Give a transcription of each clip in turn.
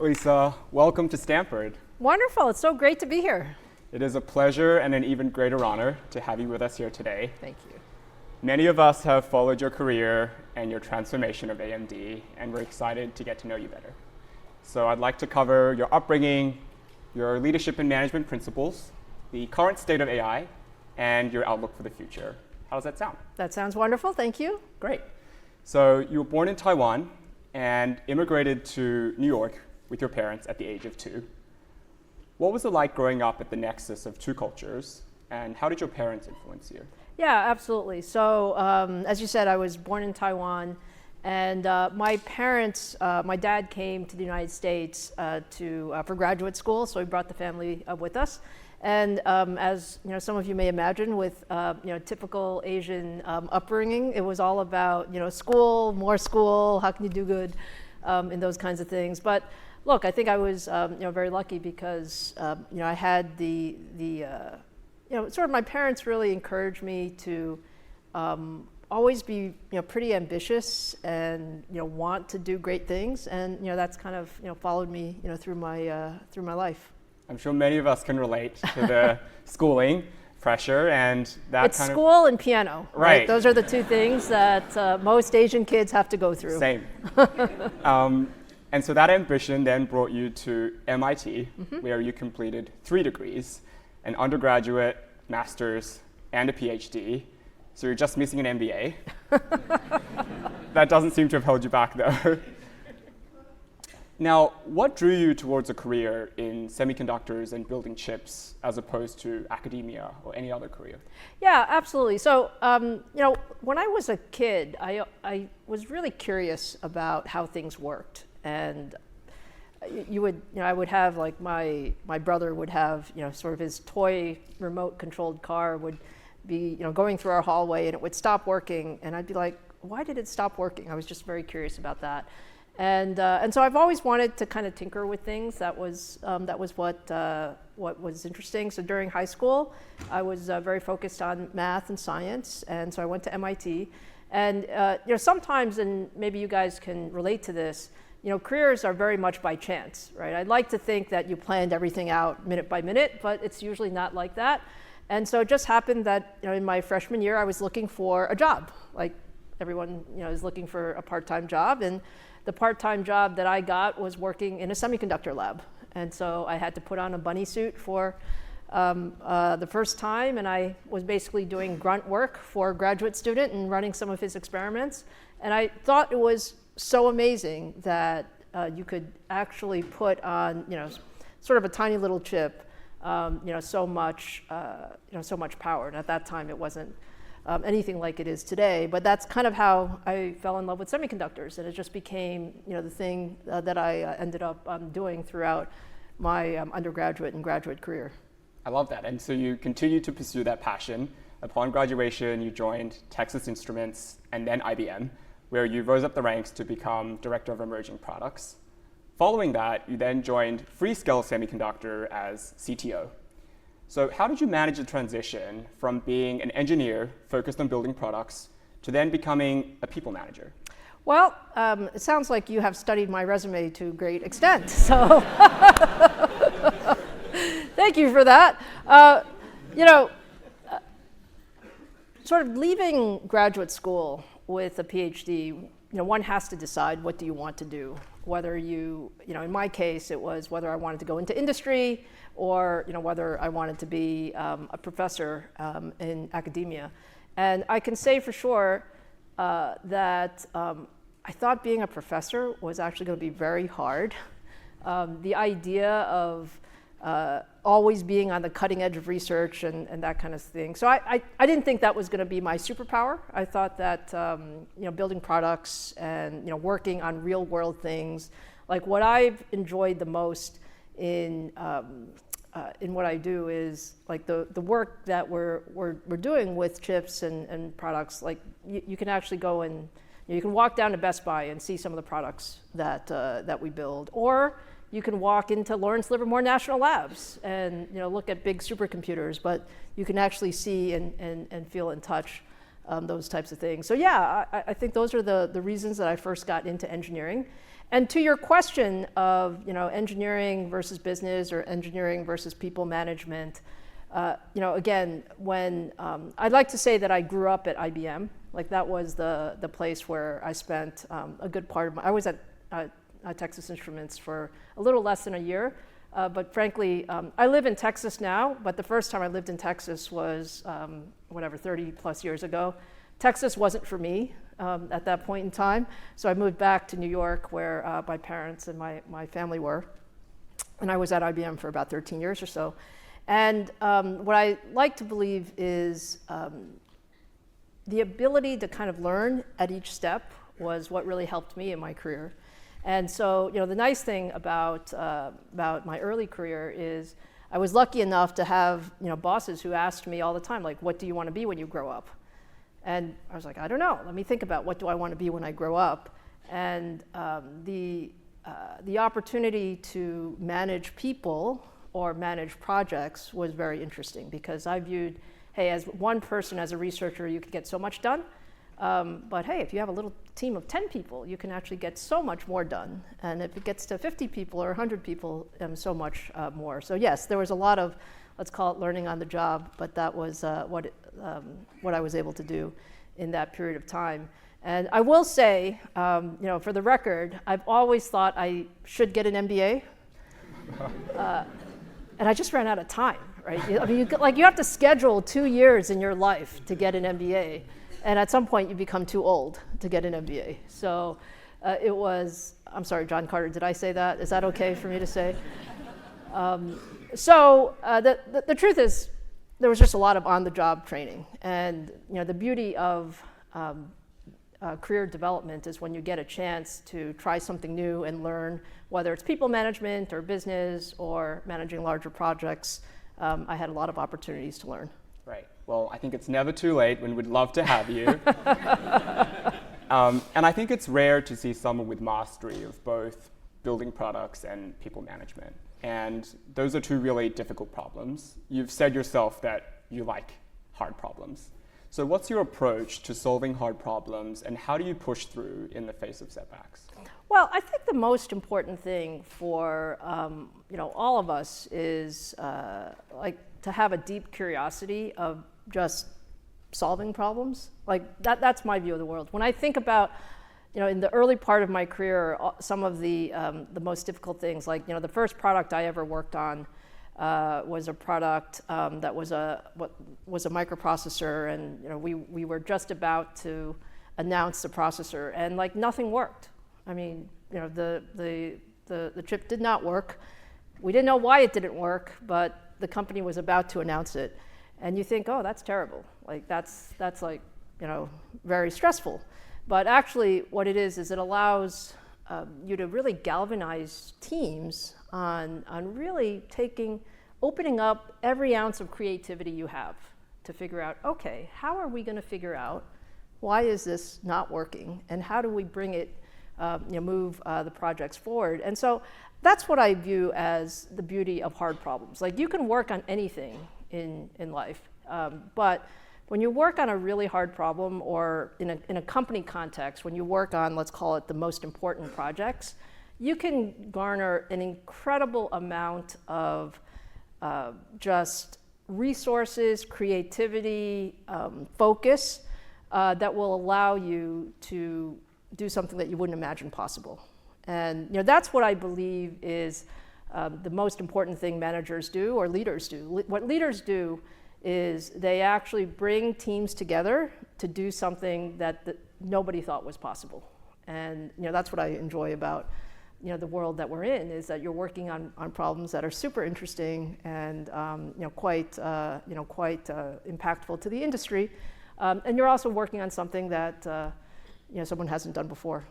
Lisa, welcome to Stanford. Wonderful. It's so great to be here. It is a pleasure and an even greater honor to have you with us here today. Thank you. Many of us have followed your career and your transformation of AMD, and we're excited to get to know you better. So I'd like to cover your upbringing, your leadership and management principles, the current state of AI, and your outlook for the future. How does that sound? That sounds wonderful. Thank you. Great. So you were born in Taiwan and immigrated to New York with your parents at the age of 2. What was it like growing up at the nexus of two cultures, and how did your parents influence you? Yeah, absolutely. So as you said, I was born in Taiwan, and my parents, my dad came to the United States for graduate school, so he brought the family with us. And as some of you may imagine, with typical Asian upbringing, it was all about school, more school, how can you do good, in those kinds of things. But look, I think I was very lucky because I had the sort of my parents really encouraged me to always be pretty ambitious and want to do great things, and that's kind of followed me through my life. I'm sure many of us can relate to the schooling pressure and that it's school and piano, right? Those are the two things that most Asian kids have to go through. Same. And so that ambition then brought you to MIT, where you completed 3 degrees, an undergraduate, master's, and a PhD. So you're just missing an MBA. That doesn't seem to have held you back, though. Now, what drew you towards a career in semiconductors and building chips as opposed to academia or any other career? Yeah, absolutely. So, when I was a kid, I was really curious about how things worked. And I would have like my brother would have sort of his toy remote controlled car would be going through our hallway, and it would stop working, and I'd be like, why did it stop working? I was just very curious about that. And so I've always wanted to kind of tinker with things. That was what was interesting. So during high school, I was very focused on math and science, and so I went to MIT. And sometimes, and maybe you guys can relate to this, careers are very much by chance, right? I'd like to think that you planned everything out minute by minute, but it's usually not like that. And so it just happened that in my freshman year, I was looking for a job. Like everyone is looking for a part-time job, and the part-time job that I got was working in a semiconductor lab. And so I had to put on a bunny suit for the first time, and I was basically doing grunt work for a graduate student and running some of his experiments. And I thought it was so amazing that you could actually put on sort of a tiny little chip so much power. And at that time it wasn't anything like it is today, but that's kind of how I fell in love with semiconductors, and it just became the thing that I ended up doing throughout my undergraduate and graduate career. I love that. And so you continued to pursue that passion. Upon graduation, you joined Texas Instruments and then IBM, where you rose up the ranks to become Director of Emerging Products. Following that, you then joined Freescale Semiconductor as CTO. So how did you manage the transition from being an engineer focused on building products to then becoming a people manager? Well, it sounds like you have studied my resume to a great extent, so thank you for that. Sort of leaving graduate school with a PhD, one has to decide what do you want to do. Whether in my case, it was whether I wanted to go into industry or whether I wanted to be a professor in academia. And I can say for sure that I thought being a professor was actually going to be very hard. The idea of always being on the cutting edge of research and that kind of thing. So I didn't think that was going to be my superpower. I thought that building products and working on real world things, like what I've enjoyed the most in what I do is like the work that we're doing with chips and products. Like you can actually go and you can walk down to Best Buy and see some of the products that we build, or you can walk into Lawrence Livermore National Labs and look at big supercomputers, but you can actually see and feel and touch those types of things. So yeah, I think those are the reasons that I first got into engineering. And to your question of engineering versus business or engineering versus people management, again, when I'd like to say that I grew up at IBM, like that was the place where I spent a good part of I was at Texas Instruments for a little less than a year, but frankly, I live in Texas now, but the first time I lived in Texas was 30 plus years ago. Texas wasn't for me at that point in time, so I moved back to New York where my parents and my family were, and I was at IBM for about 13 years or so. And what I like to believe is the ability to kind of learn at each step was what really helped me in my career. And so, the nice thing about my early career is I was lucky enough to have, bosses who asked me all the time, like, what do you want to be when you grow up? And I was like, I don't know. Let me think about what do I want to be when I grow up. And the opportunity to manage people or manage projects was very interesting because I viewed, hey, as one person, as a researcher, you could get so much done. But hey, if you have a little team of 10 people, you can actually get so much more done. And if it gets to 50 people or 100 people, so much more. So yes, there was a lot of, let's call it learning on the job, but that was what I was able to do in that period of time. And I will say, for the record, I've always thought I should get an MBA. And I just ran out of time, right? I mean, you have to schedule 2 years in your life to get an MBA. And at some point, you become too old to get an MBA. So it was, I'm sorry, John Carter, did I say that? Is that okay for me to say? So the truth is, there was just a lot of on-the-job training. And the beauty of career development is when you get a chance to try something new and learn, whether it's people management or business or managing larger projects. I had a lot of opportunities to learn. Right. Well, I think it's never too late when we'd love to have you. And I think it's rare to see someone with mastery of both building products and people management. And those are two really difficult problems. You've said yourself that you like hard problems. So what's your approach to solving hard problems, and how do you push through in the face of setbacks? Well, I think the most important thing for all of us is to have a deep curiosity of just solving problems. Like that's my view of the world. When I think about, in the early part of my career, some of the most difficult things, like the first product I ever worked on was a product that was a microprocessor, and we were just about to announce the processor, and like nothing worked. I mean, the chip did not work. We didn't know why it didn't work, but the company was about to announce it, and you think, oh, that's terrible. Like that's like very stressful. But actually, what it is it allows you to really galvanize teams on really opening up every ounce of creativity you have to figure out, okay, how are we going to figure out why is this not working, and how do we bring it, move the projects forward? And so that's what I view as the beauty of hard problems. Like you can work on anything in life, but when you work on a really hard problem, or in a company context, when you work on, let's call it the most important projects, you can garner an incredible amount of just resources, creativity, focus that will allow you to do something that you wouldn't imagine possible. And that's what I believe is the most important thing managers do, or leaders do. What leaders do is they actually bring teams together to do something that nobody thought was possible. And that's what I enjoy about the world that we're in, is that you're working on problems that are super interesting and quite impactful to the industry, and you're also working on something that someone hasn't done before.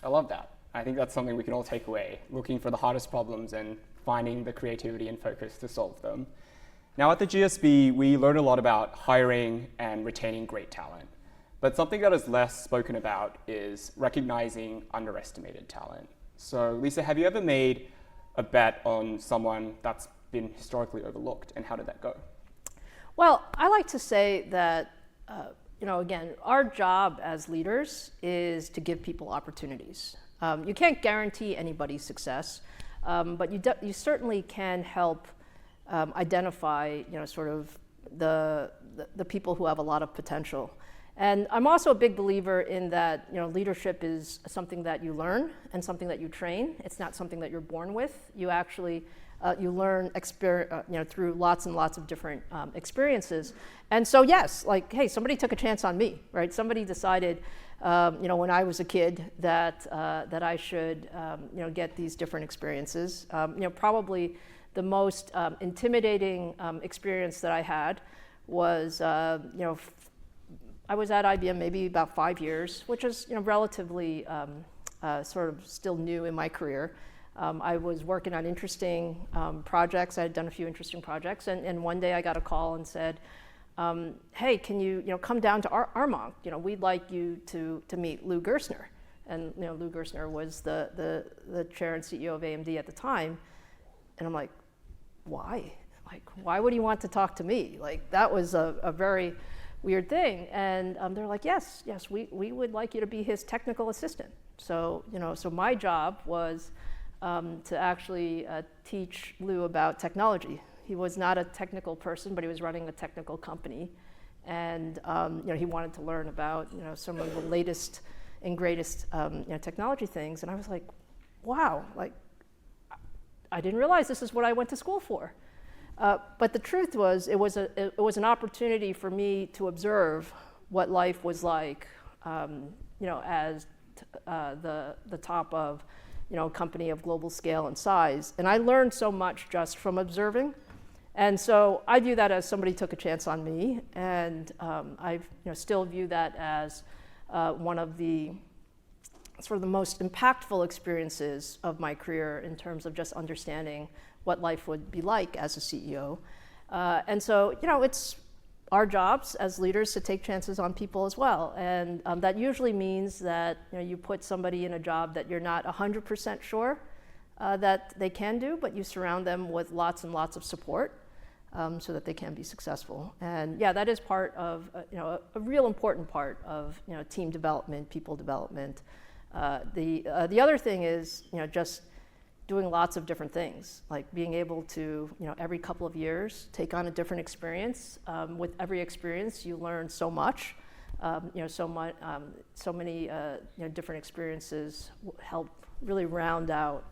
I love that. I think that's something we can all take away, looking for the hardest problems and finding the creativity and focus to solve them. Now at the GSB, we learn a lot about hiring and retaining great talent. But something that is less spoken about is recognizing underestimated talent. So Lisa, have you ever made a bet on someone that's been historically overlooked, and how did that go? Well, I like to say that, again, our job as leaders is to give people opportunities. You can't guarantee anybody's success, but you certainly can help identify, sort of the people who have a lot of potential. And I'm also a big believer in that, leadership is something that you learn and something that you train. It's not something that you're born with. You actually, you learn through lots and lots of different experiences. And so yes, like, hey, somebody took a chance on me, right? Somebody decided, when I was a kid that I should, get these different experiences. Probably the most intimidating experience that I had was, I was at IBM maybe about 5 years, which is relatively sort of still new in my career. I was working on interesting projects. I had done a few interesting projects, and one day I got a call and said, "Hey, can you come down to Armonk? We'd like you to meet Lou Gerstner." And Lou Gerstner was the chair and CEO of AMD at the time, and I'm like, "Why? Like, why would he want to talk to me?" Like, that was a very weird thing. And they're like, yes, we would like you to be his technical assistant. So, so my job was to actually teach Lou about technology. He was not a technical person, but he was running a technical company. And, he wanted to learn about, some of the latest and greatest, technology things. And I was like, wow, like, I didn't realize this is what I went to school for. But the truth was, it was an opportunity for me to observe what life was like, as the top of, a company of global scale and size. And I learned so much just from observing. And so I view that as somebody took a chance on me, and I still view that as one of the sort of the most impactful experiences of my career in terms of just understanding what life would be like as a CEO. And so, it's our jobs as leaders to take chances on people as well. And that usually means that you put somebody in a job that you're not 100% sure that they can do, but you surround them with lots and lots of support so that they can be successful. And yeah, that is part of, a real important part of, team development, people development. The other thing is, just doing lots of different things, like being able to, every couple of years, take on a different experience. With every experience, you learn so much. So many different experiences help really round out,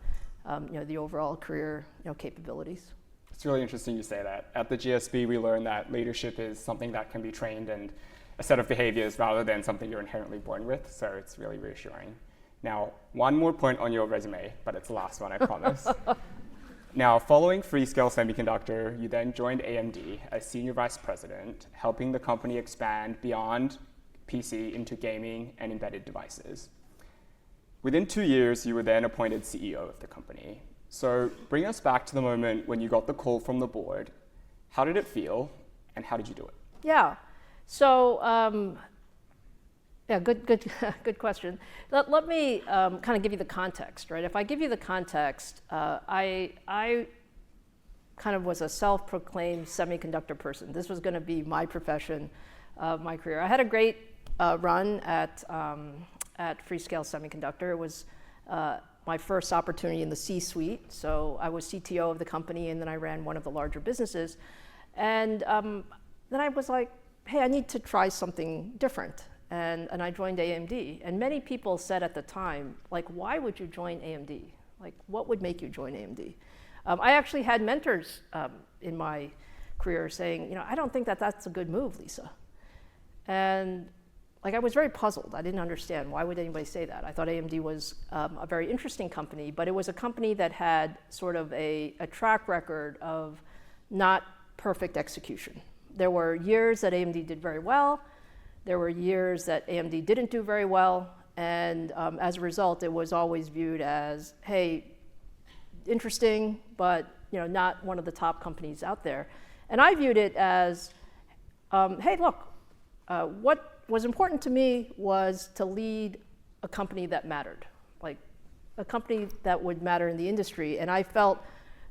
the overall career, capabilities. It's really interesting you say that. At the GSB, we learned that leadership is something that can be trained and a set of behaviors rather than something you're inherently born with. So it's really reassuring. Now, one more point on your resume, but it's the last one, I promise. Now, following Freescale Semiconductor, you then joined AMD as Senior Vice President, helping the company expand beyond PC into gaming and embedded devices. Within 2 years, you were then appointed CEO of the company. So bring us back to the moment when you got the call from the board. How did it feel, and how did you do it? Yeah, so, yeah, good question. Let me kind of give you the context, right? If I give you the context, I kind of was a self-proclaimed semiconductor person. This was going to be my profession, my career. I had a great run at Freescale Semiconductor. It was my first opportunity in the C-suite. So I was CTO of the company, and then I ran one of the larger businesses. And then I was like, hey, I need to try something different. And I joined AMD. And many people said at the time, like, why would you join AMD? Like, what would make you join AMD? I actually had mentors in my career saying, I don't think that that's a good move, Lisa. And like, I was very puzzled. I didn't understand, why would anybody say that? I thought AMD was a very interesting company, but it was a company that had sort of a track record of not perfect execution. There were years that AMD did very well. There were years that AMD didn't do very well, and as a result, it was always viewed as, hey, interesting, but not one of the top companies out there. And I viewed it as, hey, look, what was important to me was to lead a company that mattered, like a company that would matter in the industry. And I felt,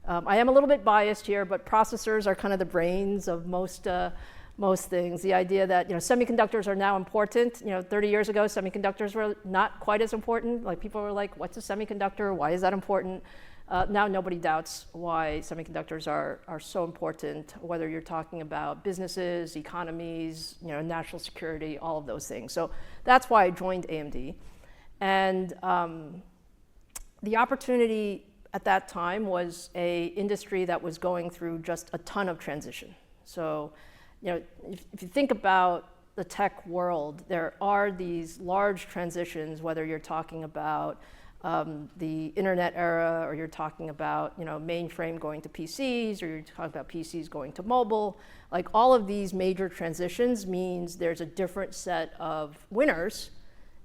I am a little bit biased here, but processors are kind of the brains of most most things. The idea that semiconductors are now important. 30 years ago, semiconductors were not quite as important. Like people were like, "What's a semiconductor? Why is that important?" Now nobody doubts why semiconductors are so important. Whether you're talking about businesses, economies, national security, all of those things. So that's why I joined AMD, and the opportunity at that time was a industry that was going through just a ton of transition. So, if you think about the tech world, there are these large transitions, whether you're talking about the internet era, or you're talking about mainframe going to PCs, or you're talking about PCs going to mobile. Like all of these major transitions means there's a different set of winners,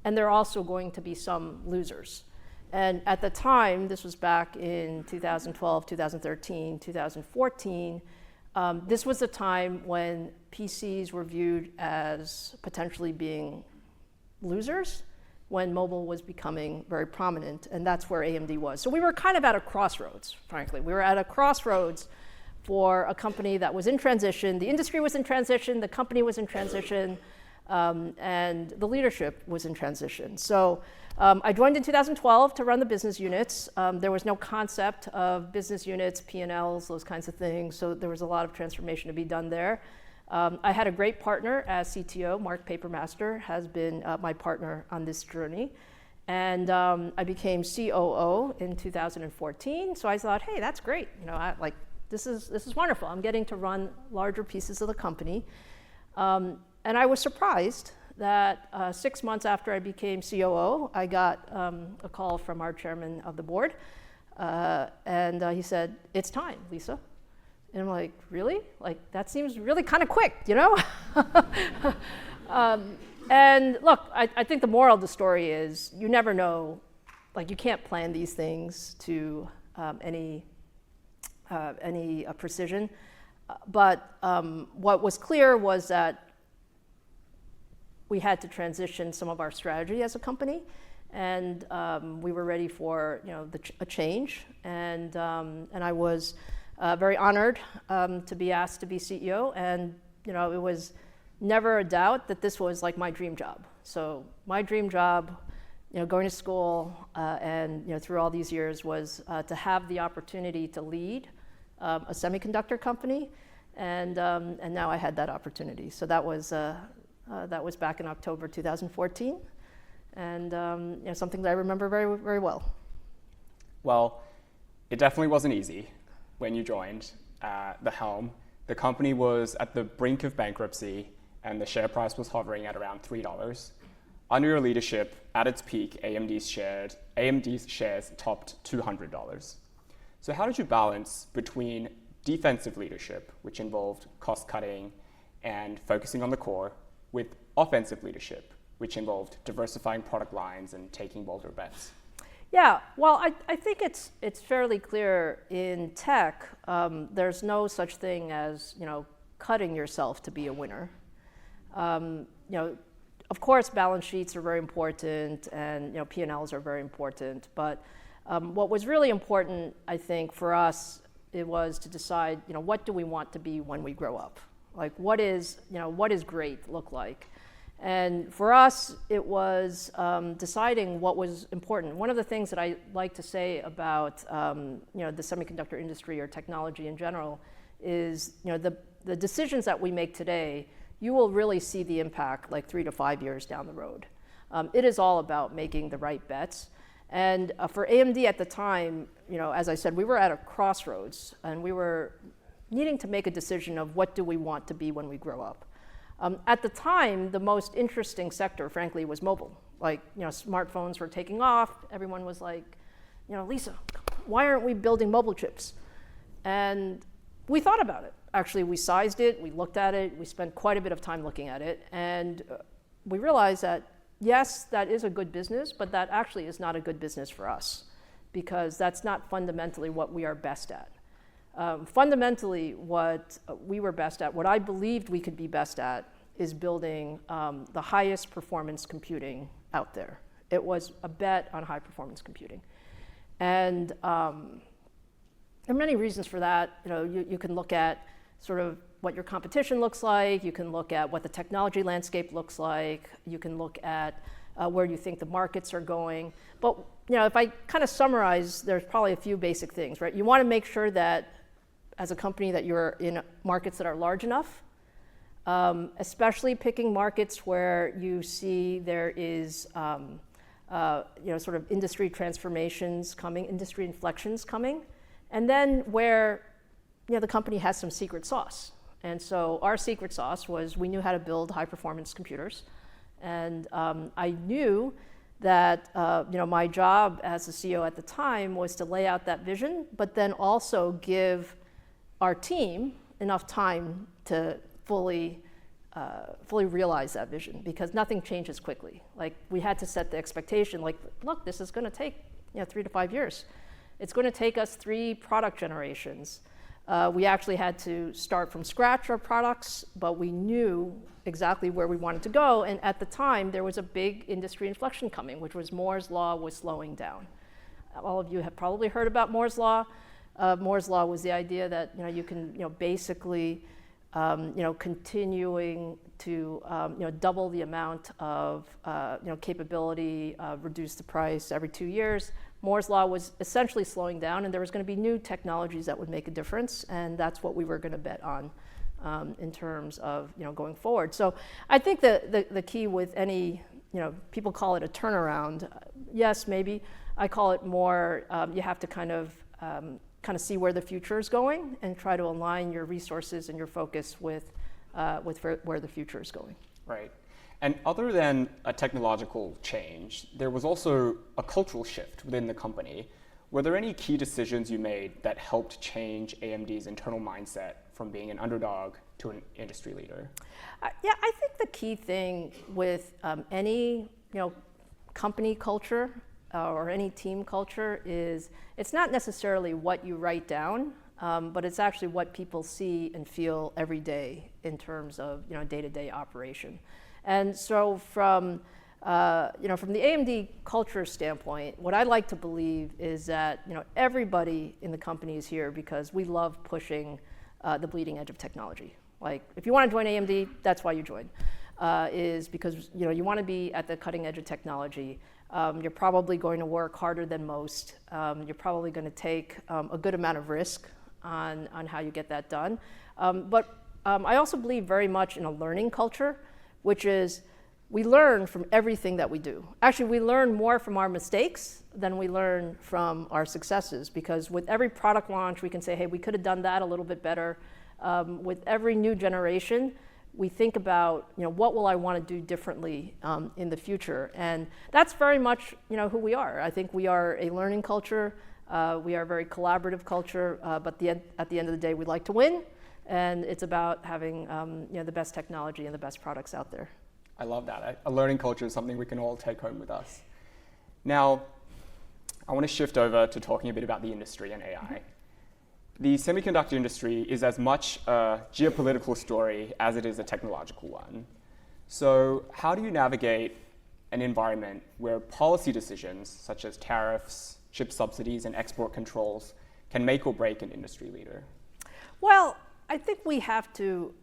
and there are also going to be some losers. And at the time, this was back in 2012, 2013, 2014, this was a time when PCs were viewed as potentially being losers, when mobile was becoming very prominent, and that's where AMD was. So we were kind of at a crossroads, frankly. We were at a crossroads for a company that was in transition. The industry was in transition, the company was in transition, and the leadership was in transition. So I joined in 2012 to run the business units. There was no concept of business units, P&Ls, those kinds of things, so there was a lot of transformation to be done there. I had a great partner as CTO. Mark Papermaster has been my partner on this journey. And I became COO in 2014. So I thought, hey, that's great. This is wonderful. I'm getting to run larger pieces of the company. And I was surprised that 6 months after I became COO, I got a call from our chairman of the board. And he said, "It's time, Lisa." And I'm like, really? Like, that seems really kind of quick, And look, I think the moral of the story is you never know, like you can't plan these things to any precision. But what was clear was that we had to transition some of our strategy as a company, and we were ready for a change. And I was very honored to be asked to be CEO, and it was never a doubt that this was like my dream job. So my dream job, going to school and through all these years was to have the opportunity to lead a semiconductor company, and now I had that opportunity. So that was back in October 2014, and something that I remember very, very well. Well, it definitely wasn't easy. When you joined the helm, the company was at the brink of bankruptcy, and the share price was hovering at around $3. Under your leadership, at its peak, AMD's shares topped $200. So how did you balance between defensive leadership, which involved cost-cutting and focusing on the core, with offensive leadership, which involved diversifying product lines and taking bolder bets? Yeah, well, I think it's fairly clear in tech. There's no such thing as cutting yourself to be a winner. Of course, balance sheets are very important, and P&Ls are very important. But what was really important, I think, for us, it was to decide what do we want to be when we grow up. Like what is great look like. And for us, it was deciding what was important. One of the things that I like to say about the semiconductor industry or technology in general is the decisions that we make today, you will really see the impact like 3 to 5 years down the road. It is all about making the right bets. And for AMD at the time, as I said, we were at a crossroads, and we were needing to make a decision of what do we want to be when we grow up. At the time, the most interesting sector, frankly, was mobile. Like, smartphones were taking off. Everyone was like, Lisa, why aren't we building mobile chips? And we thought about it. Actually, we sized it, we looked at it, we spent quite a bit of time looking at it, and we realized that, yes, that is a good business, but that actually is not a good business for us, because that's not fundamentally what we are best at. Fundamentally, what we were best at, what I believed we could be best at, is building the highest performance computing out there. It was a bet on high performance computing. And there are many reasons for that. You can look at sort of what your competition looks like. You can look at what the technology landscape looks like. You can look at where you think the markets are going. But if I kind of summarize, there's probably a few basic things, right? You want to make sure that as a company that you're in markets that are large enough, especially picking markets where you see there is sort of industry transformations coming, industry inflections coming, and then where the company has some secret sauce. And so our secret sauce was we knew how to build high-performance computers. And I knew that my job as the CEO at the time was to lay out that vision, but then also give our team enough time to fully realize that vision, because nothing changes quickly. Like, we had to set the expectation, like, look, this is going to take 3 to 5 years. It's going to take us 3 product generations. We actually had to start from scratch our products, but we knew exactly where we wanted to go. And at the time, there was a big industry inflection coming, which was Moore's Law was slowing down. All of you have probably heard about Moore's Law. Moore's Law was the idea that you can basically continuing to double the amount of capability, reduce the price every 2 years. Moore's Law was essentially slowing down, and there was going to be new technologies that would make a difference, and that's what we were going to bet on in terms of going forward. So I think the key with any, people call it a turnaround. Yes, maybe. I call it more, you have to kind of see where the future is going and try to align your resources and your focus with where the future is going. Right. And other than a technological change, there was also a cultural shift within the company. Were there any key decisions you made that helped change AMD's internal mindset from being an underdog to an industry leader? Yeah, I think the key thing with any company culture or any team culture is it's not necessarily what you write down, but it's actually what people see and feel every day in terms of day-to-day operation. And so from the AMD culture standpoint, what I like to believe is that everybody in the company is here because we love pushing the bleeding edge of technology. Like, if you want to join AMD, that's why you join, is because you want to be at the cutting edge of technology. You're probably going to work harder than most. You're probably going to take a good amount of risk on how you get that done. But I also believe very much in a learning culture, which is we learn from everything that we do. Actually, we learn more from our mistakes than we learn from our successes, because with every product launch, we can say, hey, we could have done that a little bit better. With every new generation, we think about, what will I want to do differently in the future? And that's very much, who we are. I think we are a learning culture. We are a very collaborative culture, but at the end of the day, we like to win. And it's about having the best technology and the best products out there. I love that. A learning culture is something we can all take home with us. Now, I want to shift over to talking a bit about the industry and AI. The semiconductor industry is as much a geopolitical story as it is a technological one. So how do you navigate an environment where policy decisions, such as tariffs, chip subsidies, and export controls, can make or break an industry leader? Well, I think we have to,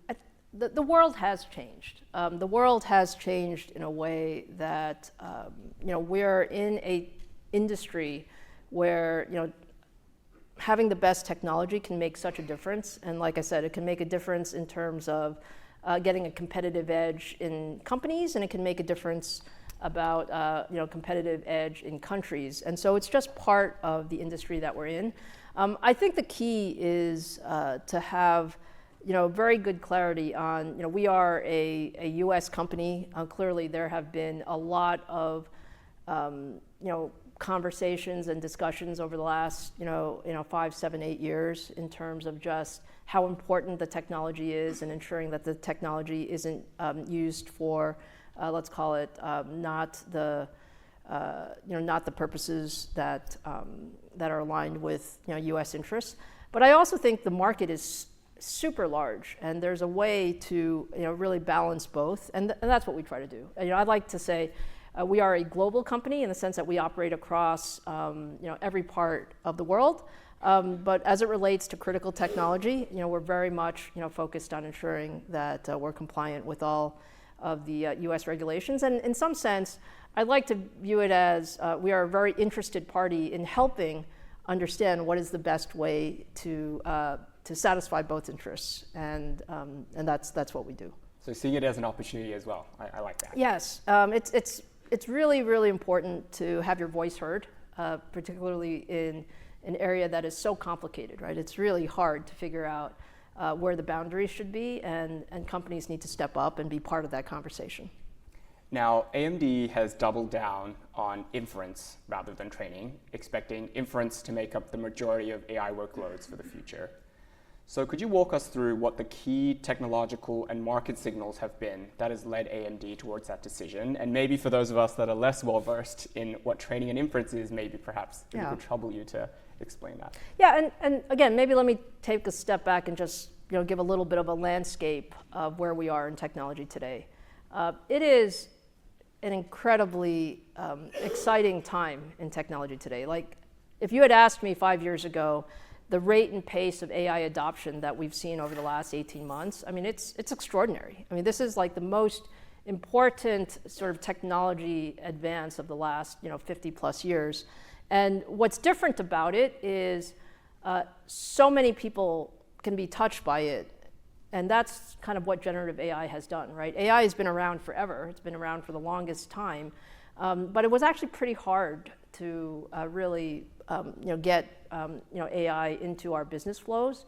the world has changed. The world has changed in a way that, we're in an industry where, having the best technology can make such a difference. And like I said, it can make a difference in terms of getting a competitive edge in companies, and it can make a difference about competitive edge in countries. And so it's just part of the industry that we're in. I think the key is to have very good clarity on, we are a US company. Clearly there have been a lot of conversations and discussions over the last 5, 7, 8 years in terms of just how important the technology is and ensuring that the technology isn't used for let's call it not the purposes that are aligned with US interests. But I also think the market is super large, and there's a way to really balance both, and that's what we try to do. I'd like to say we are a global company in the sense that we operate across every part of the world, But as it relates to critical technology, we're very much focused on ensuring that we're compliant with all of the U.S. regulations. And in some sense, I'd like to view it as we are a very interested party in helping understand what is the best way to satisfy both interests, and that's what we do. So seeing it as an opportunity as well. I like that. Yes, it's really, really important to have your voice heard, particularly in an area that is so complicated, right? It's really hard to figure out where the boundaries should be, and companies need to step up and be part of that conversation. Now, AMD has doubled down on inference rather than training, expecting inference to make up the majority of AI workloads for the future. So could you walk us through what the key technological and market signals have been that has led AMD towards that decision? And maybe for those of us that are less well-versed in what training and inference is, maybe perhaps it would trouble you to explain that. Yeah, and again, maybe let me take a step back and just give a little bit of a landscape of where we are in technology today. It is an incredibly exciting time in technology today. Like, if you had asked me 5 years ago, the rate and pace of AI adoption that we've seen over the last 18 months, I mean, it's extraordinary. I mean, this is like the most important sort of technology advance of the last 50 plus years. And what's different about it is so many people can be touched by it. And that's kind of what generative AI has done, right? AI has been around forever. It's been around for the longest time. But it was actually pretty hard to really get AI into our business flows.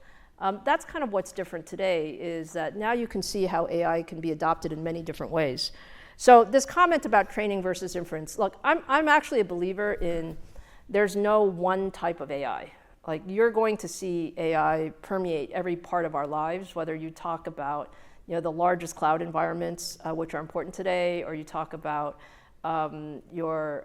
That's kind of what's different today, is that now you can see how AI can be adopted in many different ways. So this comment about training versus inference, look, I'm actually a believer in there's no one type of AI. Like, you're going to see AI permeate every part of our lives, whether you talk about the largest cloud environments, which are important today, or you talk about your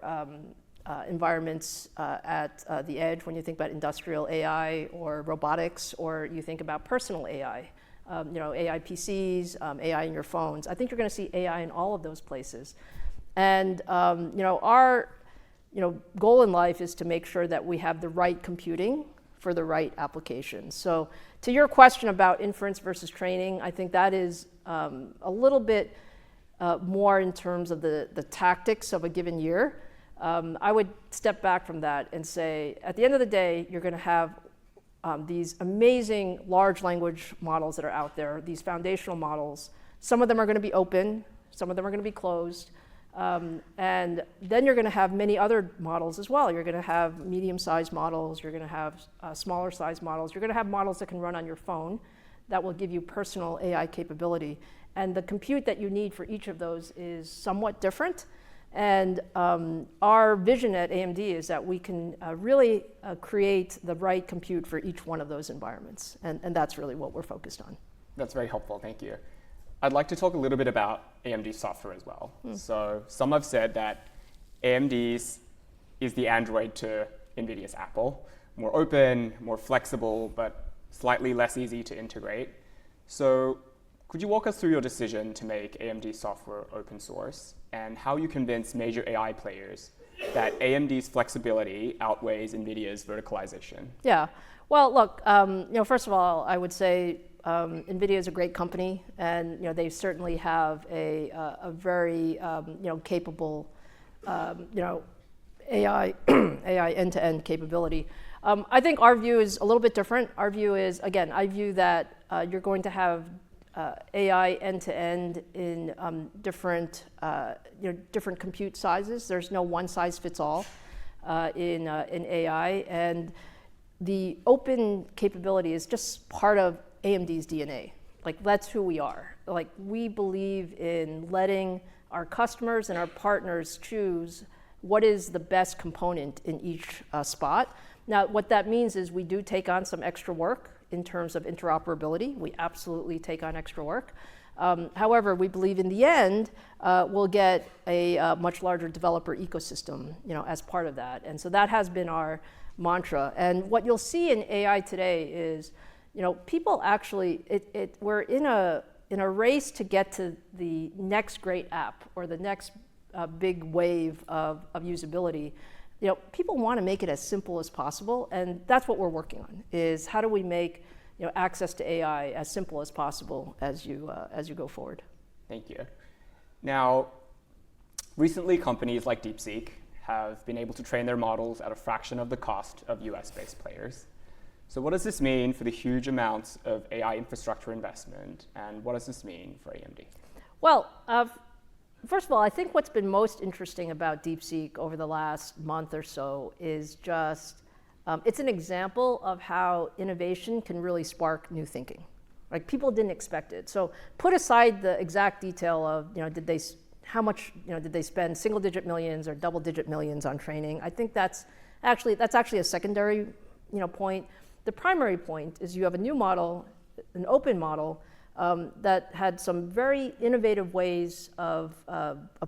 environments at the edge when you think about industrial AI or robotics, or you think about personal AI, AI PCs, AI in your phones. I think you're going to see AI in all of those places. And our goal in life is to make sure that we have the right computing for the right applications. So to your question about inference versus training, I think that is a little bit more in terms of the tactics of a given year. I would step back from that and say, at the end of the day, you're going to have these amazing large language models that are out there, these foundational models. Some of them are going to be open, some of them are going to be closed. And then you're going to have many other models as well. You're going to have medium-sized models, you're going to have smaller-sized models, you're going to have models that can run on your phone that will give you personal AI capability. And the compute that you need for each of those is somewhat different. And our vision at AMD is that we can really create the right compute for each one of those environments. And that's really what we're focused on. That's very helpful, thank you. I'd like to talk a little bit about AMD software as well. So some have said that AMD's is the Android to NVIDIA's Apple, more open, more flexible, but slightly less easy to integrate. So could you walk us through your decision to make AMD software open source, and how you convince major AI players that AMD's flexibility outweighs NVIDIA's verticalization? Yeah, well, look, first of all, I would say Nvidia is a great company, and they certainly have a very capable AI AI end-to-end capability. I think our view is a little bit different. Our view is, again, I view that you're going to have AI end-to-end in different different compute sizes. There's no one size fits all in AI, and the open capability is just part of AMD's DNA. Like, that's who we are. Like, we believe in letting our customers and our partners choose what is the best component in each spot. Now, what that means is we do take on some extra work in terms of interoperability. We absolutely take on extra work. However, we believe in the end, we'll get a much larger developer ecosystem, as part of that. And so that has been our mantra. And what you'll see in AI today is, people actually, we're in a race to get to the next great app or the next big wave of usability. people want to make it as simple as possible, and that's what we're working on, is how do we make access to AI as simple as possible as you go forward. Thank you. Now, recently companies like DeepSeek have been able to train their models at a fraction of the cost of US-based players. So what does this mean for the huge amounts of AI infrastructure investment, and what does this mean for AMD? Well, first of all, I think what's been most interesting about DeepSeek over the last month or so is just, it's an example of how innovation can really spark new thinking. Like, people didn't expect it. So put aside the exact detail of, how much, did they spend single-digit millions or double-digit millions on training? I think that's actually a secondary, point. The primary point is you have a new model, an open model, that had some very innovative ways of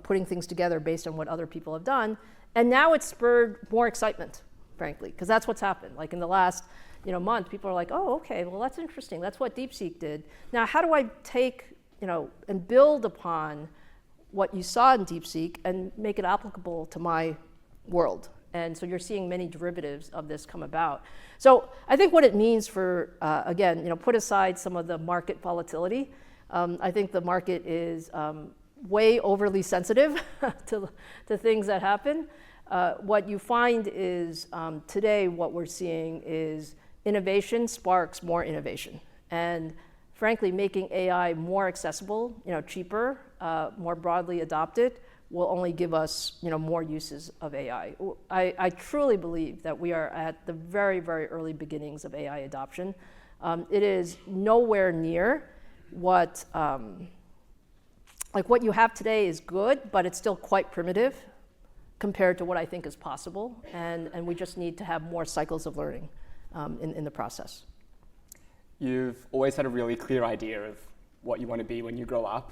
putting things together based on what other people have done, and now it's spurred more excitement, frankly, because that's what's happened. Like in the last, month, people are like, oh, okay, well that's interesting. That's what DeepSeek did. Now, how do I take, and build upon what you saw in DeepSeek and make it applicable to my world? And so you're seeing many derivatives of this come about. So I think what it means for, again, put aside some of the market volatility. I think the market is way overly sensitive to things that happen. What you find is today what we're seeing is innovation sparks more innovation. And frankly, making AI more accessible, cheaper, more broadly adopted, will only give us, more uses of AI. I truly believe that we are at the very, very early beginnings of AI adoption. It is nowhere near what, what you have today is good, but it's still quite primitive compared to what I think is possible. And we just need to have more cycles of learning in the process. You've always had a really clear idea of what you want to be when you grow up.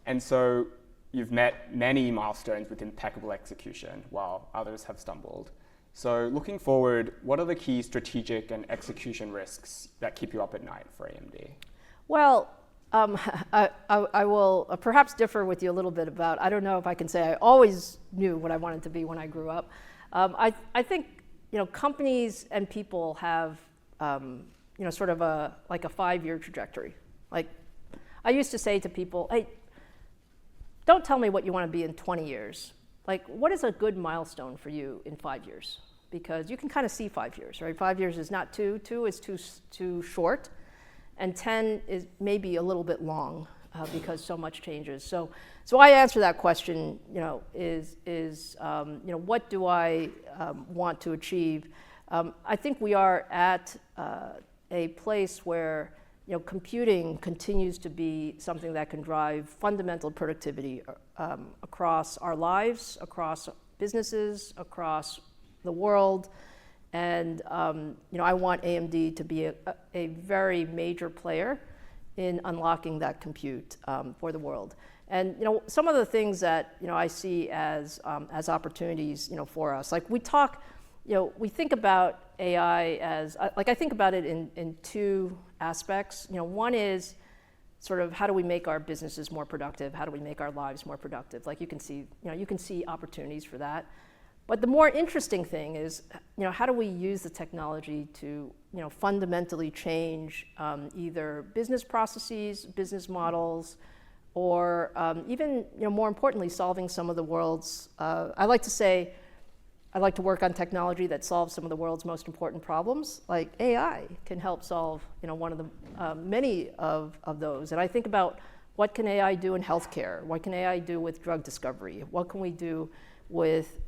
And so you've met many milestones with impeccable execution, while others have stumbled. So looking forward, what are the key strategic and execution risks that keep you up at night for AMD? Well, I will perhaps differ with you a little bit about, I don't know if I can say I always knew what I wanted to be when I grew up. I think, companies and people have, sort of a 5-year trajectory. Like, I used to say to people, hey, don't tell me what you want to be in 20 years. Like, what is a good milestone for you in 5 years? Because you can kind of see 5 years, right? 5 years is not 2 is too short, and 10 is maybe a little bit long because so much changes. So I answer that question, what do I want to achieve? I think we are at a place where computing continues to be something that can drive fundamental productivity across our lives, across businesses, across the world. And I want AMD to be a very major player in unlocking that compute for the world. And some of the things that I see as opportunities for us, like we talk, we think about AI as, I think about it in two aspects. One is sort of how do we make our businesses more productive? How do we make our lives more productive? Like you can see opportunities for that. But the more interesting thing is, how do we use the technology to, fundamentally change either business processes, business models, or even, more importantly, solving some of the world's, I like to say, I like to work on technology that solves some of the world's most important problems. Like AI can help solve, one of the many of those. And I think about what can AI do in healthcare? What can AI do with drug discovery? What can we do with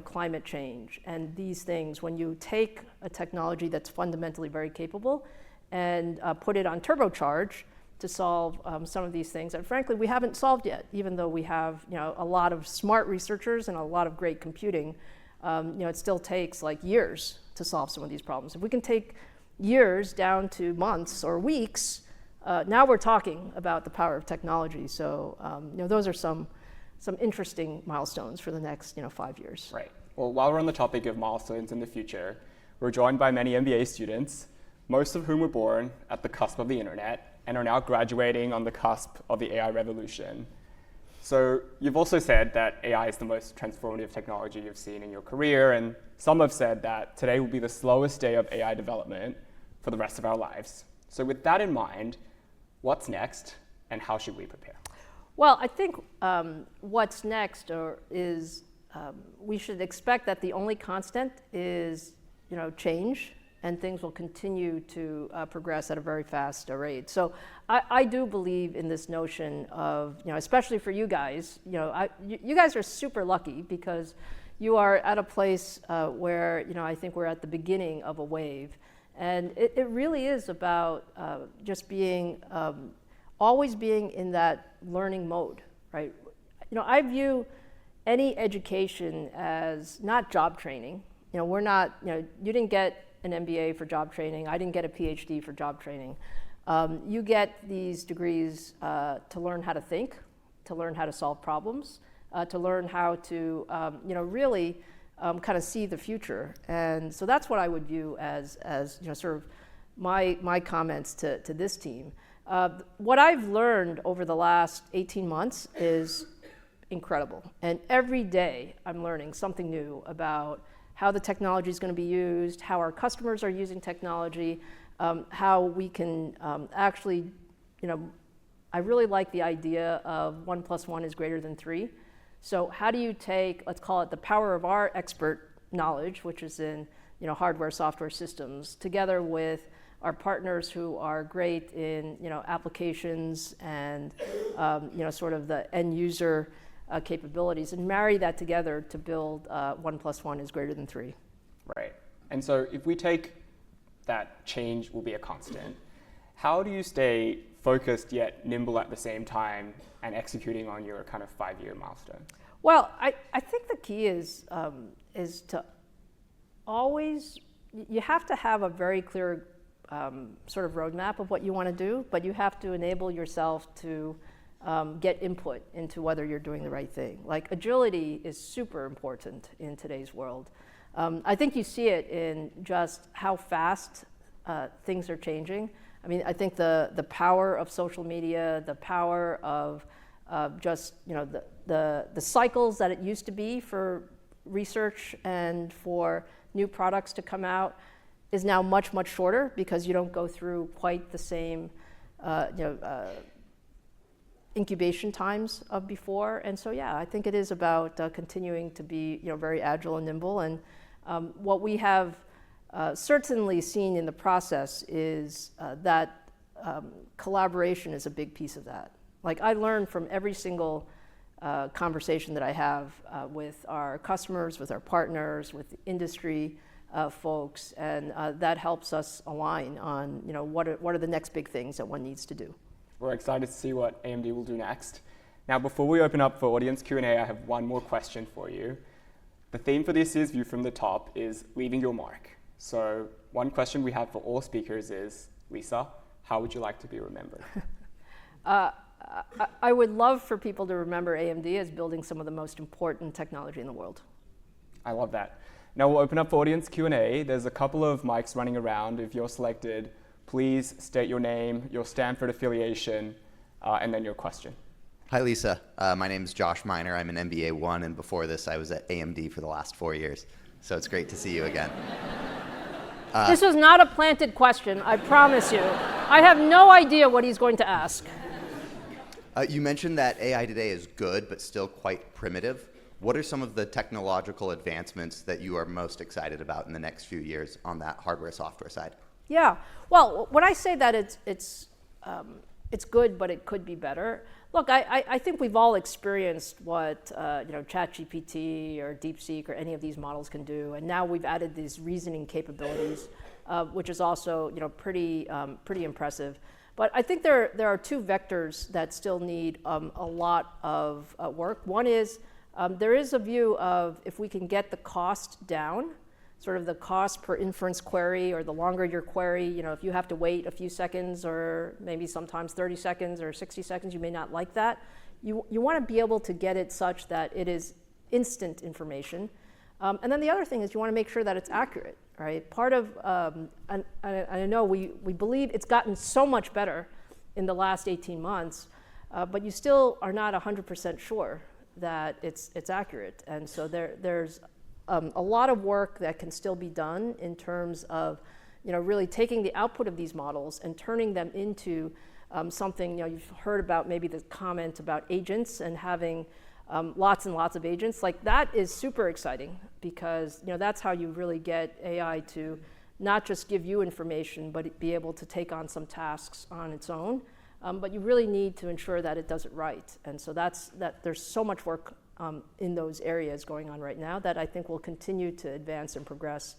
climate change? And these things, when you take a technology that's fundamentally very capable and put it on turbocharge to solve some of these things that frankly we haven't solved yet, even though we have a lot of smart researchers and a lot of great computing. It still takes like years to solve some of these problems. If we can take years down to months or weeks, now we're talking about the power of technology. So those are some interesting milestones for the next 5 years. Right. Well, while we're on the topic of milestones in the future, we're joined by many MBA students, most of whom were born at the cusp of the internet and are now graduating on the cusp of the AI revolution. So you've also said that AI is the most transformative technology you've seen in your career, and some have said that today will be the slowest day of AI development for the rest of our lives. So with that in mind, what's next, and how should we prepare? Well, I think what's next is we should expect that the only constant is change, and things will continue to progress at a very fast rate. So I do believe in this notion of, especially for you guys, you guys are super lucky because you are at a place where, I think we're at the beginning of a wave. And it really is about just being, always being in that learning mode, right? I view any education as not job training. We're not, you didn't get an MBA for job training. I didn't get a PhD for job training. You get these degrees to learn how to think, to learn how to solve problems, to learn how to, really kind of see the future. And so that's what I would view as sort of my comments to this team. What I've learned over the last 18 months is incredible. And every day I'm learning something new about how the technology is going to be used, how our customers are using technology, how we can actually, I really like the idea of 1 + 1 is greater than 3. So how do you take, let's call it the power of our expert knowledge, which is in hardware, software systems, together with our partners who are great in applications and sort of the end user capabilities, and marry that together to build 1 + 1 is greater than 3. Right. And so if we take that change will be a constant, how do you stay focused yet nimble at the same time and executing on your kind of 5-year milestone? Well, I think the key is to always, you have to have a very clear sort of roadmap of what you want to do, but you have to enable yourself to get input into whether you're doing the right thing. Like agility is super important in today's world. I think you see it in just how fast things are changing. I mean, I think the power of social media, the power of just the cycles that it used to be for research and for new products to come out is now much, much shorter because you don't go through quite the same incubation times of before. And so, yeah, I think it is about continuing to be very agile and nimble. And what we have certainly seen in the process is that collaboration is a big piece of that. Like I learn from every single conversation that I have with our customers, with our partners, with industry folks, and that helps us align on what are the next big things that one needs to do. We're excited to see what AMD will do next. Now, before we open up for audience Q&A, I have one more question for you. The theme for this is View from the Top is leaving your mark. So one question we have for all speakers is, Lisa, how would you like to be remembered? I would love for people to remember AMD as building some of the most important technology in the world. I love that. Now we'll open up for audience Q&A. There's a couple of mics running around. If you're selected, please state your name, your Stanford affiliation, and then your question. Hi, Lisa. My name is Josh Miner. I'm an MBA 1, and before this, I was at AMD for the last 4 years. So it's great to see you again. This was not a planted question, I promise you. I have no idea what he's going to ask. You mentioned that AI today is good, but still quite primitive. What are some of the technological advancements that you are most excited about in the next few years on that hardware-software side? Yeah, well, when I say that it's good, but it could be better. Look, I think we've all experienced what ChatGPT or DeepSeek or any of these models can do, and now we've added these reasoning capabilities, which is also pretty impressive. But I think there are two vectors that still need a lot of work. One is there is a view of if we can get the cost down, sort of the cost per inference query, or the longer your query, if you have to wait a few seconds or maybe sometimes 30 seconds or 60 seconds, you may not like that. You want to be able to get it such that it is instant information. And then the other thing is you want to make sure that it's accurate, right? Part of, and I know we believe it's gotten so much better in the last 18 months, but you still are not 100% sure that it's accurate. And so there's a lot of work that can still be done in terms of really taking the output of these models and turning them into something. You've heard about maybe the comment about agents and having lots and lots of agents. Like that is super exciting because that's how you really get AI to not just give you information, but be able to take on some tasks on its own. But you really need to ensure that it does it right. And so there's so much work in those areas going on right now that I think will continue to advance and progress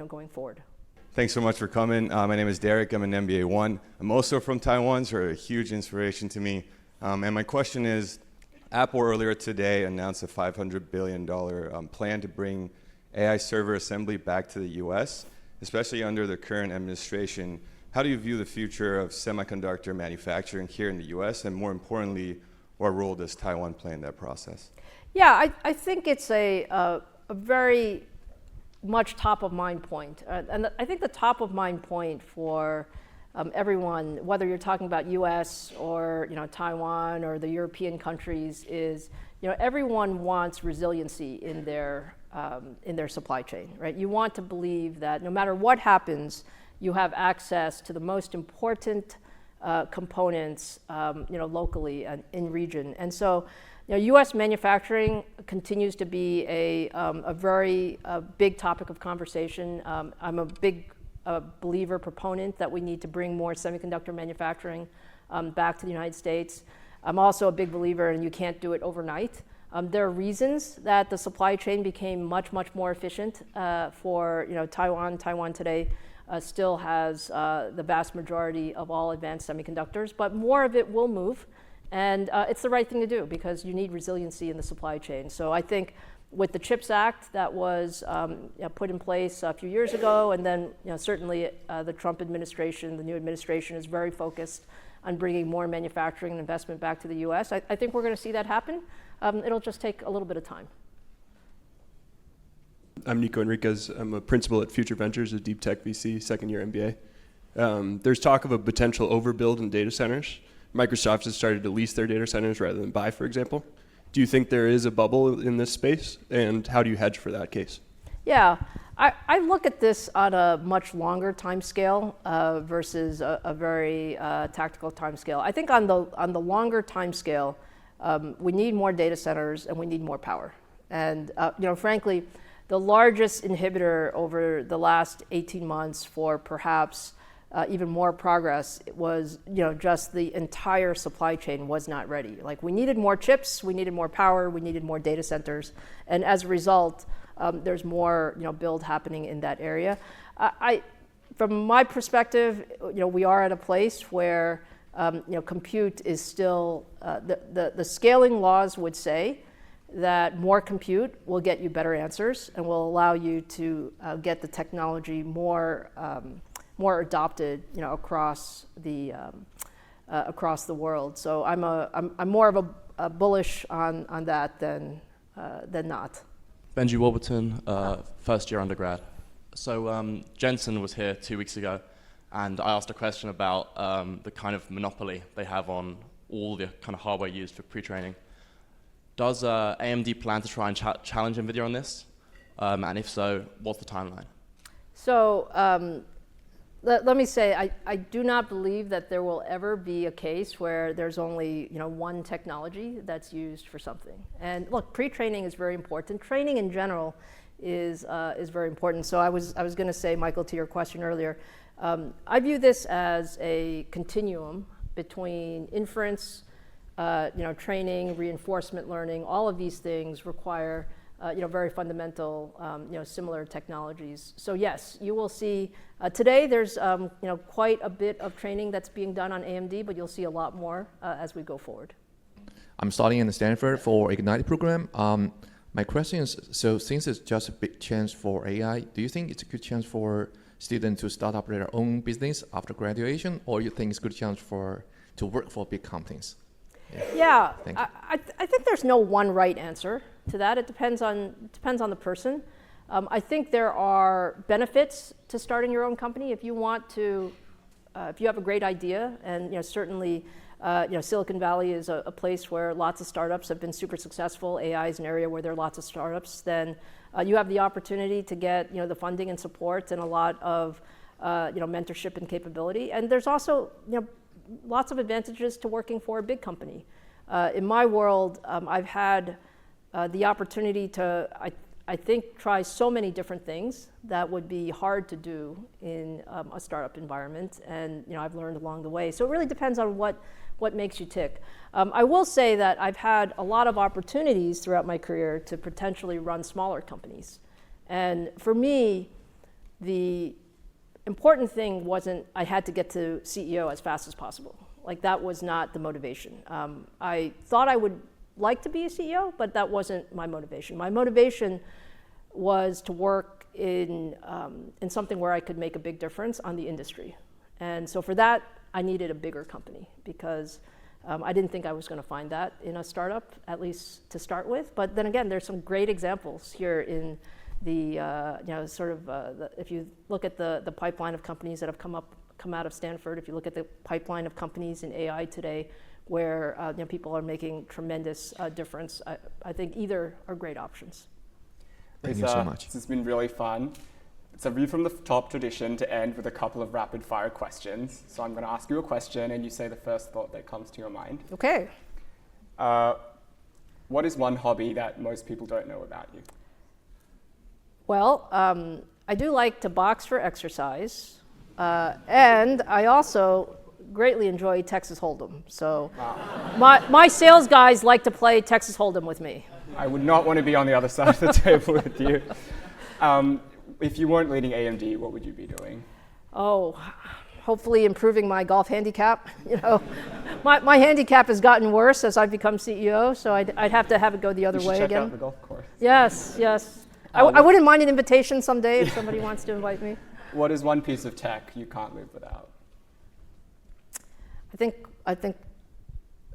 going forward. Thanks so much for coming. My name is Derek. I'm an MBA 1. I'm also from Taiwan, so a huge inspiration to me. And my question is, Apple earlier today announced a $500 billion plan to bring AI server assembly back to the US, especially under the current administration. How do you view the future of semiconductor manufacturing here in the US? And more importantly, what role does Taiwan play in that process? Yeah, I think it's a very much top of mind point. And I think the top of mind point for everyone, whether you're talking about US or Taiwan or the European countries, is everyone wants resiliency in their supply chain, right? You want to believe that no matter what happens, you have access to the most important components, locally and in region. And so, U.S. manufacturing continues to be a very big topic of conversation. I'm a big believer, proponent that we need to bring more semiconductor manufacturing back to the United States. I'm also a big believer, and you can't do it overnight. There are reasons that the supply chain became much, much more efficient for Taiwan. Taiwan today still has the vast majority of all advanced semiconductors, but more of it will move. And it's the right thing to do because you need resiliency in the supply chain. So I think with the CHIPS Act that was put in place a few years ago, and then certainly the Trump administration, the new administration is very focused on bringing more manufacturing and investment back to the US. I think we're going to see that happen. It'll just take a little bit of time. I'm Nico Enriquez. I'm a principal at Future Ventures, a deep tech VC, second-year MBA. There's talk of a potential overbuild in data centers. Microsoft has started to lease their data centers rather than buy, for example. Do you think there is a bubble in this space, and how do you hedge for that case? Yeah, I look at this on a much longer time scale versus a very tactical time scale. I think on the longer time scale, we need more data centers and we need more power. And frankly, the largest inhibitor over the last 18 months for perhaps even more progress was just the entire supply chain was not ready. Like we needed more chips, we needed more power, we needed more data centers, and as a result, there's more build happening in that area. From my perspective, we are at a place where compute is still the scaling laws would say that more compute will get you better answers and will allow you to get the technology more adopted, across the world. So I'm more of a bullish on that than not. Benji Warburton, first year undergrad. So Jensen was here 2 weeks ago, and I asked a question about the kind of monopoly they have on all the kind of hardware used for pre-training. Does AMD plan to try and challenge Nvidia on this? And if so, what's the timeline? So let me say, I do not believe that there will ever be a case where there's only one technology that's used for something. And look, pre-training is very important. Training in general is very important. So I was going to say, Michael, to your question earlier, I view this as a continuum between inference, training, reinforcement learning. All of these things require very fundamental, similar technologies. So yes, you will see, today there's, quite a bit of training that's being done on AMD, but you'll see a lot more as we go forward. I'm studying in Stanford for Ignite program. My question is, so since it's just a big chance for AI, do you think it's a good chance for students to start up their own business after graduation, or you think it's a good chance to work for big companies? Yeah, I think there's no one right answer to that. It depends on the person. I think there are benefits to starting your own company if you want to, if you have a great idea, and certainly Silicon Valley is a place where lots of startups have been super successful. AI is an area where there are lots of startups. Then you have the opportunity to get the funding and support and a lot of mentorship and capability. And there's also lots of advantages to working for a big company. In my world, I've had the opportunity to, I think, try so many different things that would be hard to do in a startup environment, and I've learned along the way. So it really depends on what makes you tick. I will say that I've had a lot of opportunities throughout my career to potentially run smaller companies. And for me, the important thing wasn't I had to get to CEO as fast as possible. Like, that was not the motivation. I thought I would like to be a CEO, but that wasn't my motivation. My motivation was to work in something where I could make a big difference on the industry. And so for that, I needed a bigger company, because I didn't think I was going to find that in a startup, at least to start with. But then again, there's some great examples here in the, if you look at the pipeline of companies that have come out of Stanford, if you look at the pipeline of companies in AI today, where people are making tremendous difference, I think either are great options. Thank you so much. This has been really fun. It's a view from the top tradition to end with a couple of rapid fire questions. So I'm going to ask you a question and you say the first thought that comes to your mind. Okay. What is one hobby that most people don't know about you? Well, I do like to box for exercise, and I also greatly enjoy Texas Hold'em. So my sales guys like to play Texas Hold'em with me. I would not want to be on the other side of the table with you. If you weren't leading AMD, what would you be doing? Oh, hopefully improving my golf handicap. My handicap has gotten worse as I've become CEO, so I'd have to have it go the other You should way check again. out the golf course. Yes. I wouldn't mind an invitation someday if somebody wants to invite me. What is one piece of tech you can't live without? I think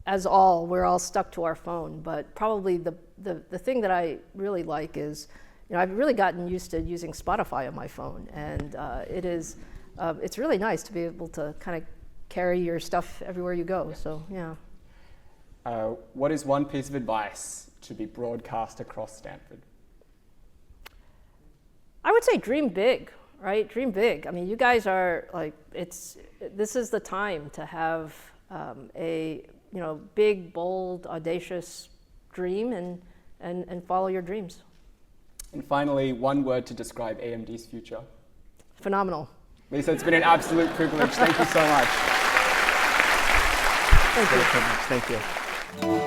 as we're all stuck to our phone, but probably the thing that I really like is, I've really gotten used to using Spotify on my phone, and it's really nice to be able to kind of carry your stuff everywhere you go. So yeah. What is one piece of advice to be broadcast across Stanford? I would say dream big, right? Dream big. I mean, you guys are this is the time to have a big, bold, audacious dream and follow your dreams. And finally, one word to describe AMD's future. Phenomenal. Lisa, it's been an absolute privilege. Thank you so much. Thank you. Thank you.